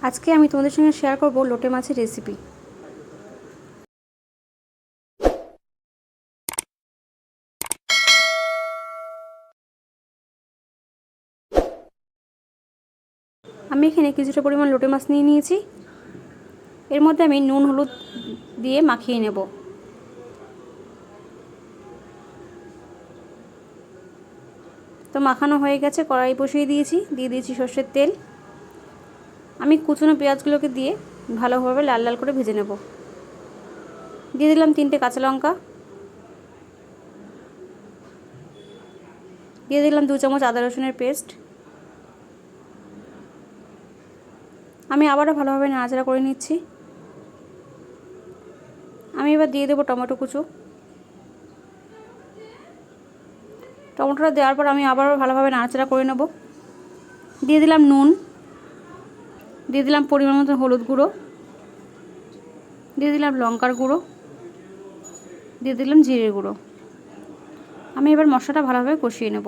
আজকে আমি তোমাদের সঙ্গে শেয়ার করব লোটে মাছের রেসিপি। আমি এখানে কিছুটা পরিমাণ লোটে মাছ নিয়ে নিয়েছি। এর মধ্যে আমি নুন হলুদ দিয়ে মাখিয়ে নেব। তো মাখানো হয়ে গেছে, কড়াই বসিয়ে দিয়েছি, দিয়ে দিয়েছি সর্ষের তেল। আমি কুচনো পেঁয়াজগুলোকে দিয়ে ভালোভাবে লাল লাল করে ভেজে নেব। দিয়ে দিলাম 3টে কাঁচা লঙ্কা, দিয়ে দিলাম 2 চামচ আদা রসুনের পেস্ট। আমি আবারও ভালোভাবে নাড়াচাড়া করে নিচ্ছি। আমি এবার দিয়ে দেবো টমেটো কুচো। টমেটোটা দেওয়ার পর আমি আবারও ভালোভাবে নাড়াচাড়া করে নেব। দিয়ে দিলাম নুন, দিয়ে দিলাম পরিমাণ মতো হলুদ গুঁড়ো, দিয়ে দিলাম লঙ্কার গুঁড়ো, দিয়ে দিলাম জিরে গুঁড়ো। আমি এবার মশলাটা ভালোভাবে কষিয়ে নেব।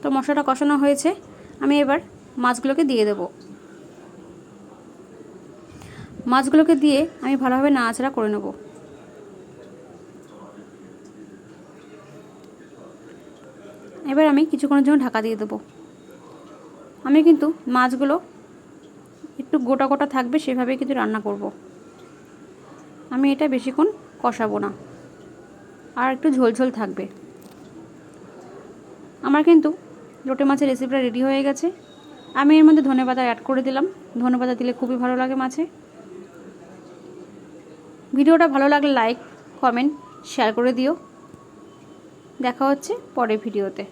তো মশলাটা কষানো হয়েছে, আমি এবার মাছগুলোকে দিয়ে দেব। মাছগুলোকে দিয়ে আমি ভালোভাবে নাড়াচাড়া করে নেব। এবার আমি কিছুক্ষণের জন্য ঢাকা দিয়ে দেব। আমি কিন্তু মাছগুলো একটু গোটা গোটা থাকবে সেভাবেই কিন্তু রান্না করব। আমি এটা বেশিক্ষণ কষাবো না, আর একটু ঝোলঝোল থাকবে। আমার কিন্তু লোটে মাছের রেসিপিটা রেডি হয়ে গেছে। আমি এর মধ্যে ধনেপাতা অ্যাড করে দিলাম। ধনেপাতা দিলে খুবই ভালো লাগে মাছে। ভিডিওটা ভালো লাগলে লাইক, কমেন্ট, শেয়ার করে দিও। দেখা হচ্ছে পরের ভিডিওতে।